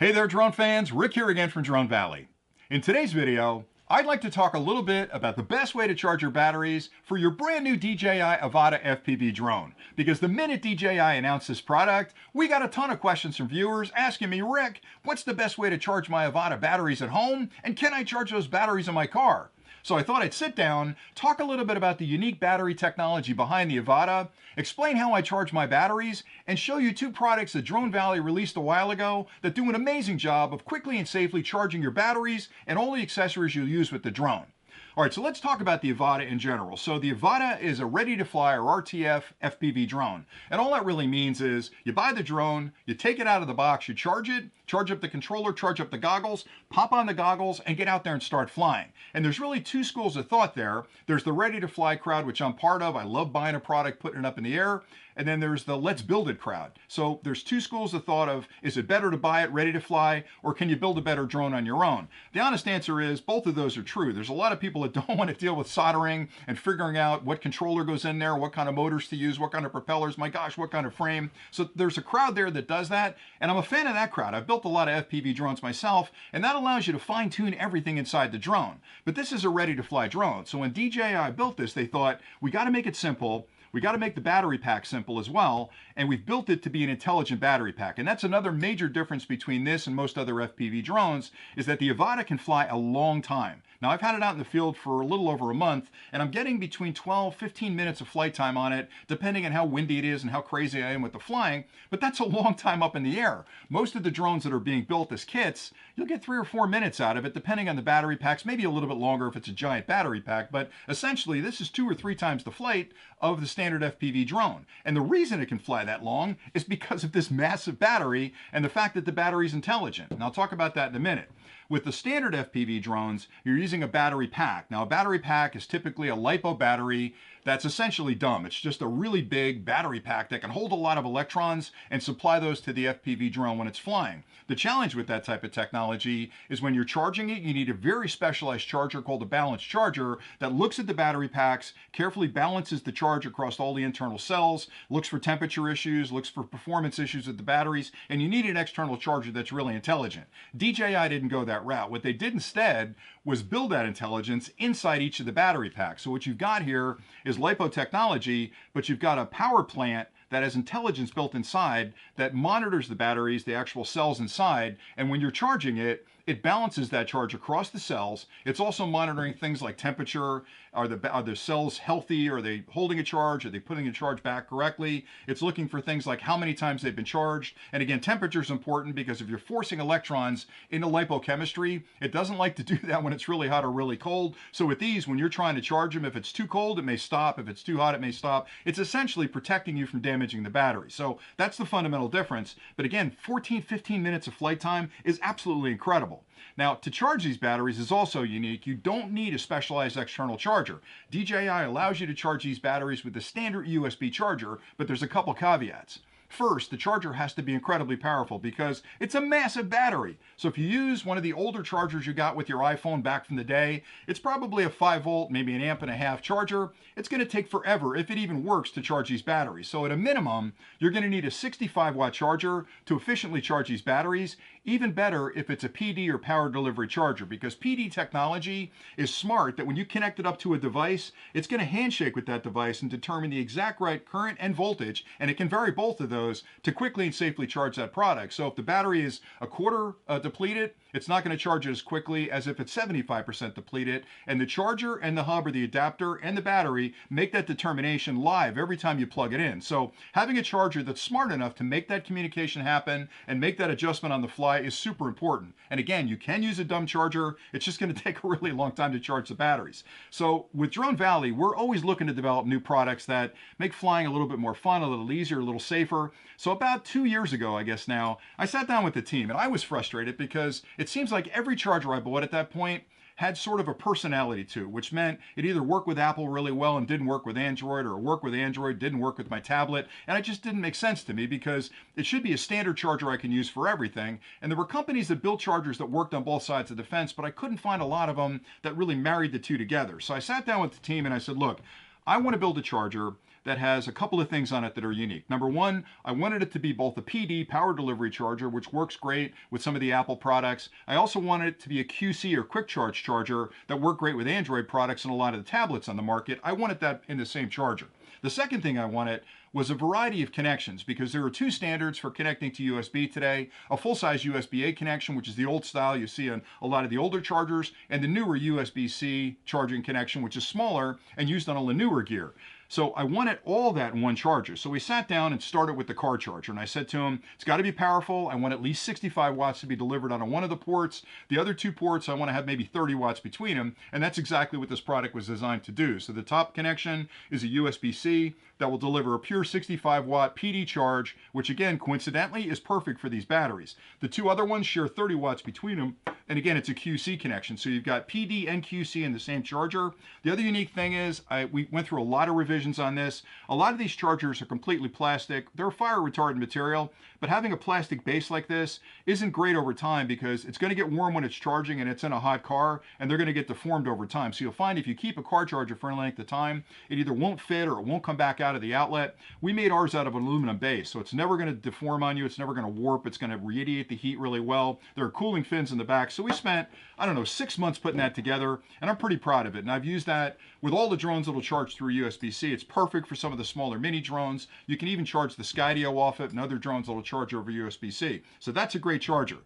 Hey there drone fans, Rick here again from Drone Valley. In today's video, I'd like to talk a little bit about the best way to charge your batteries for your brand new DJI Avata FPV drone. Because the minute DJI announced this product, we got a ton of questions from viewers asking me, Rick, what's the best way to charge my Avata batteries at home? And can I charge those batteries in my car? So I thought I'd sit down, talk a little bit about the unique battery technology behind the Avata, explain how I charge my batteries, and show you two products that Drone Valley released a while ago that do an amazing job of quickly and safely charging your batteries and all the accessories you'll use with the drone. All right, so let's talk about the Avata in general. So the Avata is a ready-to-fly or RTF FPV drone. And all that really means is you buy the drone, you take it out of the box, you charge it, charge up the controller, charge up the goggles, pop on the goggles, and get out there and start flying. And there's really two schools of thought there. There's the ready-to-fly crowd, which I'm part of. I love buying a product, putting it up in the air. And then there's the let's build it crowd. So there's two schools of thought of, is it better to buy it ready to fly, or can you build a better drone on your own? The honest answer is both of those are true. There's a lot of people that don't want to deal with soldering and figuring out what controller goes in there, what kind of motors to use, what kind of propellers, my gosh, what kind of frame. So there's a crowd there that does that, and I'm a fan of that crowd. I've built a lot of FPV drones myself, and that allows you to fine tune everything inside the drone. But this is a ready to fly drone. So when DJI built this, they thought, we got to make it simple. We got to make the battery pack simple as well, and we've built it to be an intelligent battery pack. And that's another major difference between this and most other FPV drones, is that the Avata can fly a long time. Now, I've had it out in the field for a little over a month, and I'm getting between 12, 15 minutes of flight time on it, depending on how windy it is and how crazy I am with the flying, but that's a long time up in the air. Most of the drones that are being built as kits, you'll get 3 or 4 minutes out of it, depending on the battery packs, maybe a little bit longer if it's a giant battery pack, but essentially this is 2 or 3 times the flight of the standard FPV drone. And the reason it can fly that long is because of this massive battery and the fact that the battery is intelligent. And I'll talk about that in a minute. With the standard FPV drones, you're using a battery pack. Now, a battery pack is typically a lipo battery that's essentially dumb. It's just a really big battery pack that can hold a lot of electrons and supply those to the FPV drone when it's flying. The challenge with that type of technology is when you're charging it, you need a very specialized charger called a balanced charger that looks at the battery packs, carefully balances the charge across all the internal cells, looks for temperature issues, looks for performance issues with the batteries, and you need an external charger that's really intelligent. DJI didn't go that route. What they did instead was build that intelligence inside each of the battery packs. So what you've got here is lipo technology, but you've got a power plant that has intelligence built inside that monitors the batteries, the actual cells inside, and when you're charging it, it balances that charge across the cells. It's also monitoring things like temperature. Are the cells healthy? Are they holding a charge? Are they putting a charge back correctly? It's looking for things like how many times they've been charged. And again, temperature is important because if you're forcing electrons into lipochemistry, it doesn't like to do that when it's really hot or really cold. So with these, when you're trying to charge them, if it's too cold, it may stop. If it's too hot, it may stop. It's essentially protecting you from damaging the battery. So that's the fundamental difference. But again, 14, 15 minutes of flight time is absolutely incredible. Now, to charge these batteries is also unique. You don't need a specialized external charger. DJI allows you to charge these batteries with a standard USB charger, but there's a couple caveats. First, the charger has to be incredibly powerful because it's a massive battery. So if you use one of the older chargers you got with your iPhone back from the day, it's probably a 5 volt, maybe an amp and a half charger. It's going to take forever, if it even works, to charge these batteries. So at a minimum, you're going to need a 65 watt charger to efficiently charge these batteries. Even better if it's a PD or power delivery charger, because PD technology is smart that when you connect it up to a device, it's going to handshake with that device and determine the exact right current and voltage, and it can vary both of those to quickly and safely charge that product. So if the battery is a quarter depleted, it's not going to charge it as quickly as if it's 75% depleted. And the charger and the hub or the adapter and the battery make that determination live every time you plug it in. So having a charger that's smart enough to make that communication happen and make that adjustment on the fly is super important. And again, you can use a dumb charger. It's just going to take a really long time to charge the batteries. So with Drone Valley, we're always looking to develop new products that make flying a little bit more fun, a little easier, a little safer. So about 2 years ago, I guess now, I sat down with the team and I was frustrated because it seems like every charger I bought at that point had sort of a personality to it, which meant it either worked with Apple really well and didn't work with Android, or worked with Android, didn't work with my tablet. And it just didn't make sense to me because it should be a standard charger I can use for everything. And there were companies that built chargers that worked on both sides of the fence, but I couldn't find a lot of them that really married the two together. So I sat down with the team and I said, look, I want to build a charger that has a couple of things on it that are unique. Number one, I wanted it to be both a PD, power delivery charger, which works great with some of the Apple products. I also wanted it to be a QC or quick charge charger that work great with Android products and a lot of the tablets on the market. I wanted that in the same charger. The second thing I wanted was a variety of connections, because there are two standards for connecting to USB today: a full-size USB-A connection, which is the old style you see on a lot of the older chargers, and the newer USB-C charging connection, which is smaller and used on all the newer gear. So I wanted all that in one charger. So we sat down and started with the car charger, and I said to him, it's got to be powerful. I want at least 65 watts to be delivered on one of the ports. The other two ports, I want to have maybe 30 watts between them, and that's exactly what this product was designed to do. So the top connection is a USB-C that will deliver a pure 65 watt PD charge, which again, coincidentally, is perfect for these batteries. The two other ones share 30 watts between them, and again, it's a QC connection. So you've got PD and QC in the same charger. The other unique thing is, we went through a lot of revisions on this. A lot of these chargers are completely plastic. They're fire retardant material, but having a plastic base like this isn't great over time, because it's going to get warm when it's charging and it's in a hot car, and they're going to get deformed over time. So you'll find if you keep a car charger for any length of time, it either won't fit or it won't come back out of the outlet. We made ours out of an aluminum base, so it's never going to deform on you. It's never going to warp. It's going to radiate the heat really well. There are cooling fins in the back. So we spent, I don't know, 6 months putting that together, and I'm pretty proud of it. And I've used that with all the drones that'll charge through USB-C. It's perfect for some of the smaller mini drones. You can even charge the Skydio off it, and other drones that'll charge over USB-C. So that's a great charger.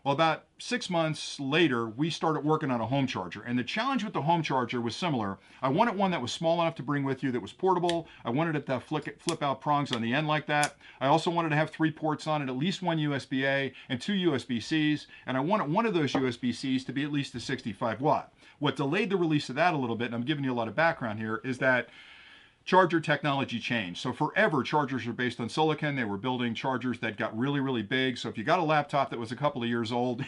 Well, about 6 months later, we started working on a home charger. And the challenge with the home charger was similar. I wanted one that was small enough to bring with you, that was portable. I wanted it to have flip out prongs on the end like that. I also wanted to have 3 ports on it, at least one USB-A and 2 USB-Cs. And I wanted one of those USB-Cs to be at least a 65 watt. What delayed the release of that a little bit, and I'm giving you a lot of background here, is that charger technology changed. So forever, chargers are based on silicon. They were building chargers that got really, really big. So if you got a laptop that was a couple of years old,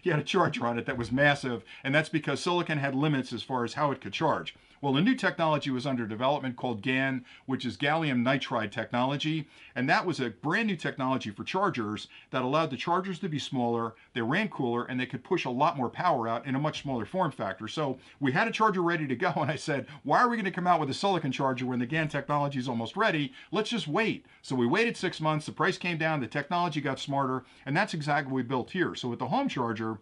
you had a charger on it that was massive. And that's because silicon had limits as far as how it could charge. Well, a new technology was under development called GaN, which is gallium nitride technology. And that was a brand new technology for chargers that allowed the chargers to be smaller, they ran cooler, and they could push a lot more power out in a much smaller form factor. So we had a charger ready to go, and I said, why are we going to come out with a silicon charger when the GaN technology is almost ready? Let's just wait. So we waited 6 months, the price came down, the technology got smarter, and that's exactly what we built here. So with the home charger,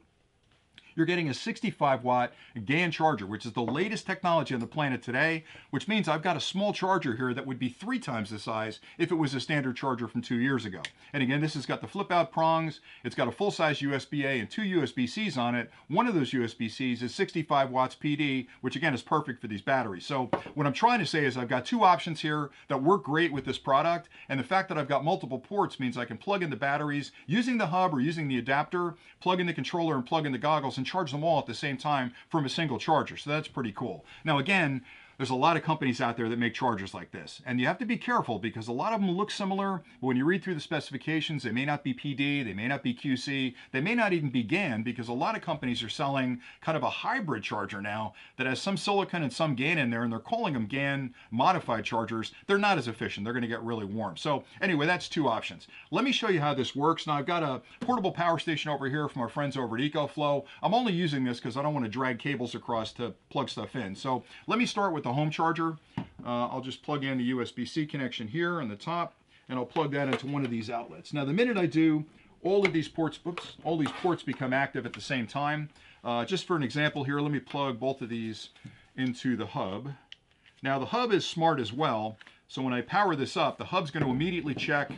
you're getting a 65 watt GaN charger, which is the latest technology on the planet today, which means I've got a small charger here that would be 3 times the size if it was a standard charger from 2 years ago. And again, this has got the flip out prongs, it's got a full-size USB-A and 2 USB-Cs on it. One of those USB-Cs is 65 watts PD, which again is perfect for these batteries. So what I'm trying to say is I've got 2 options here that work great with this product, and the fact that I've got multiple ports means I can plug in the batteries using the hub or using the adapter, plug in the controller and plug in the goggles, and charge them all at the same time from a single charger. So that's pretty cool. Now again, there's a lot of companies out there that make chargers like this, and you have to be careful because a lot of them look similar, but when you read through the specifications, they may not be PD, they may not be QC, they may not even be GaN, because a lot of companies are selling kind of a hybrid charger now that has some silicon and some GaN in there, and they're calling them GaN modified chargers. They're not as efficient. They're going to get really warm. So anyway, that's 2 options. Let me show you how this works. Now I've got a portable power station over here from our friends over at EcoFlow. I'm only using this because I don't want to drag cables across to plug stuff in. So let me start with the home charger. I'll just plug in the USB-C connection here on the top, and I'll plug that into one of these outlets. Now the minute I do, all of these ports, all these ports become active at the same time. Just for an example here, let me plug both of these into the hub. Now the hub is smart as well, so when I power this up, the hub's going to immediately check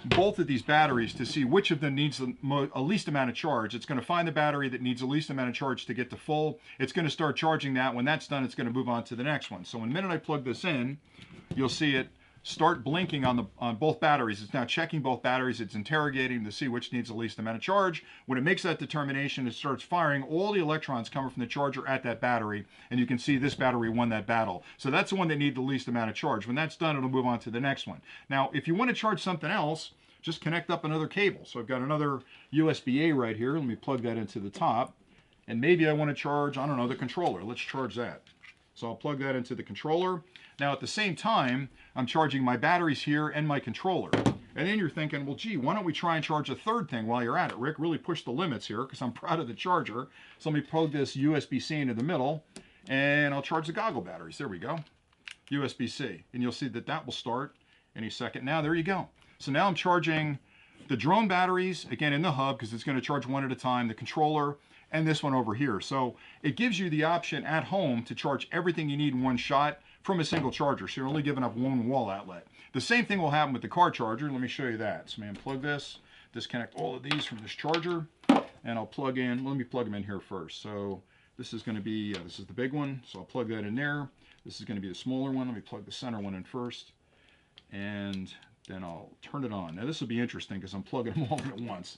both of these batteries to see which of them needs the least amount of charge. It's going to find the battery that needs the least amount of charge to get to full. It's going to start charging that. When that's done, it's going to move on to the next one. So in the minute I plug this in, you'll see it start blinking on both batteries. It's now checking both batteries. It's interrogating to see which needs the least amount of charge. When it makes that determination, it starts firing all the electrons coming from the charger at that battery, and you can see this battery won that battle. So that's the one that needs the least amount of charge. When that's done, it'll move on to the next one. Now, if you want to charge something else, just connect up another cable. So I've got another USB-A right here. Let me plug that into the top. And maybe I want to charge, I don't know, the controller. Let's charge that. So I'll plug that into the controller. Now at the same time, I'm charging my batteries here and my controller. And then you're thinking, well, gee, why don't we try and charge a third thing while you're at it, Rick? Really push the limits here because I'm proud of the charger. So let me plug this USB-C into the middle, and I'll charge the goggle batteries. There we go. USB-C. And you'll see that that will start any second now. There you go. So now I'm charging the drone batteries, again in the hub, because it's going to charge one at a time, the controller, and this one over here. So it gives you the option at home to charge everything you need in one shot from a single charger. So you're only giving up one wall outlet. The same thing will happen with the car charger. Let me show you that. So I'm going to unplug this, disconnect all of these from this charger, and I'll plug in, let me plug them in here first. So this is going to be, this is the big one, so I'll plug that in there. This is going to be the smaller one. Let me plug the center one in first, and then I'll turn it on. Now this will be interesting because I'm plugging them all in at once.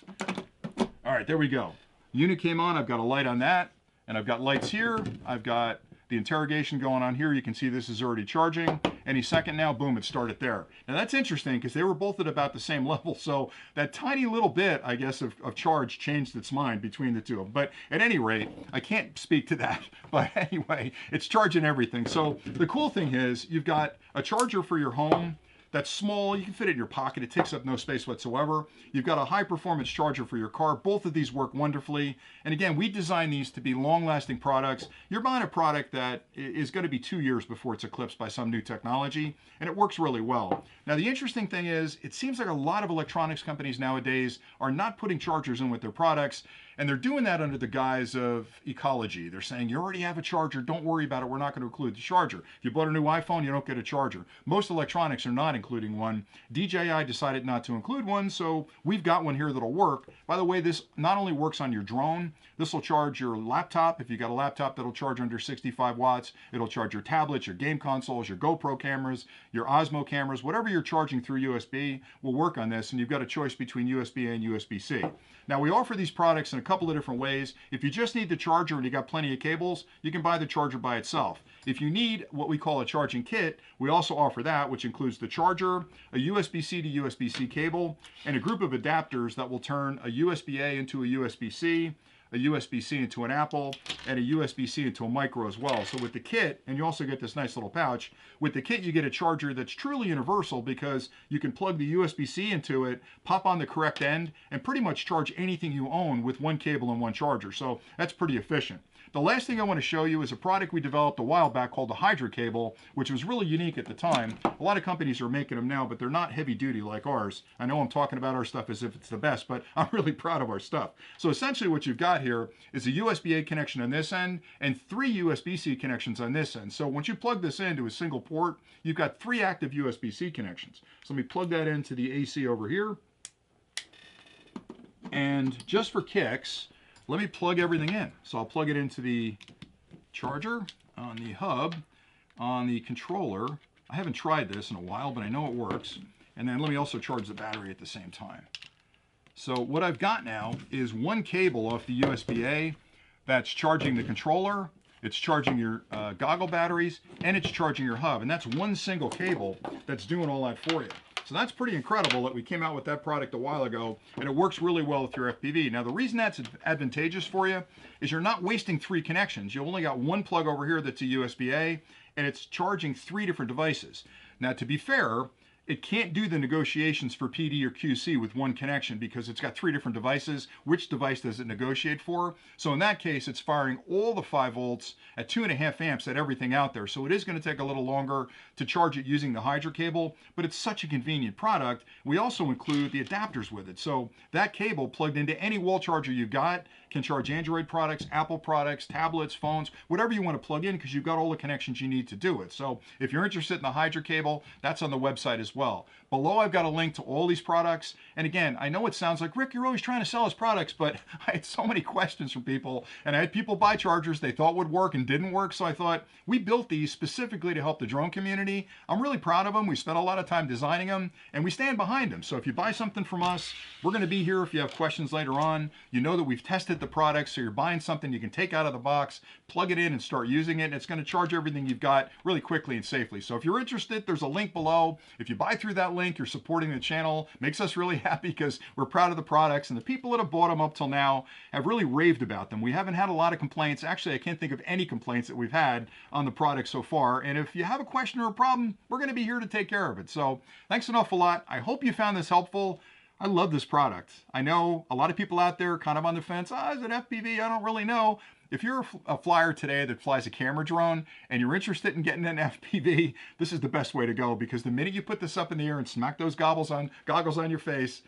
All right, there we go. Unit came on, I've got a light on that, and I've got lights here. I've got the interrogation going on here. You can see this is already charging. Any second now, boom, it started there. Now that's interesting because they were both at about the same level. So that tiny little bit, I guess, of charge changed its mind between the two of them. But at any rate, I can't speak to that. But anyway, it's charging everything. So the cool thing is you've got a charger for your home that's small. You can fit it in your pocket. It takes up no space whatsoever. You've got a high performance charger for your car. Both of these work wonderfully. And again, we designed these to be long lasting products. You're buying a product that is going to be 2 years before it's eclipsed by some new technology, and it works really well. Now, the interesting thing is, it seems like a lot of electronics companies nowadays are not putting chargers in with their products, and they're doing that under the guise of ecology. They're saying, you already have a charger, don't worry about it, we're not going to include the charger. If you bought a new iPhone, you don't get a charger. Most electronics are not including one. DJI decided not to include one, so we've got one here that'll work. By the way, this not only works on your drone, this will charge your laptop. If you've got a laptop that'll charge under 65 watts, it'll charge your tablets, your game consoles, your GoPro cameras, your Osmo cameras, whatever you're charging through USB will work on this, and you've got a choice between USB-A and USB-C. Now, we offer these products in a couple of different ways. If you just need the charger and you got plenty of cables, you can buy the charger by itself. If you need what we call a charging kit, we also offer that, which includes the charger, a USB-C to USB-C cable, and a group of adapters that will turn a USB-A into a USB-C, a USB-C into an Apple, and a USB-C into a micro as well. So with the kit, and you also get this nice little pouch, with the kit you get a charger that's truly universal because you can plug the USB-C into it, pop on the correct end, and pretty much charge anything you own with one cable and one charger. So that's pretty efficient. The last thing I want to show you is a product we developed a while back called the Hydra cable, which was really unique at the time. A lot of companies are making them now, but they're not heavy duty like ours. I know I'm talking about our stuff as if it's the best, but I'm really proud of our stuff. So essentially what you've got here is a USB-A connection on this end and 3 USB-C connections on this end. So once you plug this into a single port, you've got 3 active USB-C connections. So let me plug that into the AC over here. And just for kicks, let me plug everything in. So I'll plug it into the charger, on the hub, on the controller. I haven't tried this in a while, but I know it works. And then let me also charge the battery at the same time. So what I've got now is one cable off the USB-A that's charging the controller, it's charging your goggle batteries, and it's charging your hub. And that's one single cable that's doing all that for you. So that's pretty incredible that we came out with that product a while ago, and it works really well with your FPV. Now, the reason that's advantageous for you is you're not wasting 3 connections. You only got one plug over here that's a USB-A, and it's charging 3 different devices. Now, to be fair, it can't do the negotiations for PD or QC with one connection because it's got 3 different devices. Which device does it negotiate for? So in that case, it's firing all the 5 volts at 2.5 amps at everything out there. So it is going to take a little longer to charge it using the Hydra cable, but it's such a convenient product. We also include the adapters with it. So that cable plugged into any wall charger you've got can charge Android products, Apple products, tablets, phones, whatever you want to plug in because you've got all the connections you need to do it. So if you're interested in the Hydra cable, that's on the website as well. Below, I've got a link to all these products. And again, I know it sounds like, Rick, you're always trying to sell us products, but I had so many questions from people, and I had people buy chargers they thought would work and didn't work. So I thought, we built these specifically to help the drone community. I'm really proud of them. We spent a lot of time designing them, and we stand behind them. So if you buy something from us, we're going to be here if you have questions later on. You know that we've tested the product, so you're buying something you can take out of the box, plug it in, and start using it. And it's going to charge everything you've got really quickly and safely. So if you're interested, there's a link below. If you buy through that link, you're supporting the channel. Makes us really happy because we're proud of the products, and the people that have bought them up till now have really raved about them. We haven't had a lot of complaints. Actually, I can't think of any complaints that we've had on the product so far. And if you have a question or a problem, we're going to be here to take care of it. So thanks an awful lot. I hope you found this helpful. I love this product. I know a lot of people out there kind of on the fence. Is it FPV? I don't really know. if you're a flyer today that flies a camera drone and you're interested in getting an FPV, this is the best way to go, because the minute you put this up in the air and smack those goggles on your face,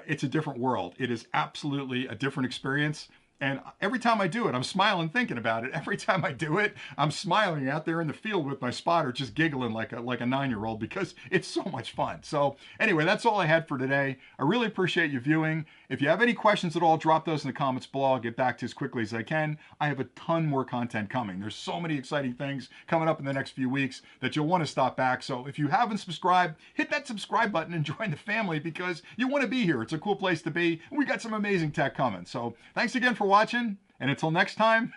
it's a different world. It is absolutely a different experience. And every time I do it, I'm smiling thinking about it. Every time I do it, I'm smiling out there in the field with my spotter, just giggling like a 9-year-old, because it's so much fun. So anyway, that's all I had for today. I really appreciate you viewing. If you have any questions at all, drop those in the comments below. I'll get back to you as quickly as I can. I have a ton more content coming. There's so many exciting things coming up in the next few weeks that you'll want to stop back. So if you haven't subscribed, hit that subscribe button and join the family, because you want to be here. It's a cool place to be. And we got some amazing tech coming. So thanks again for watching. And until next time,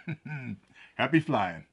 happy flying.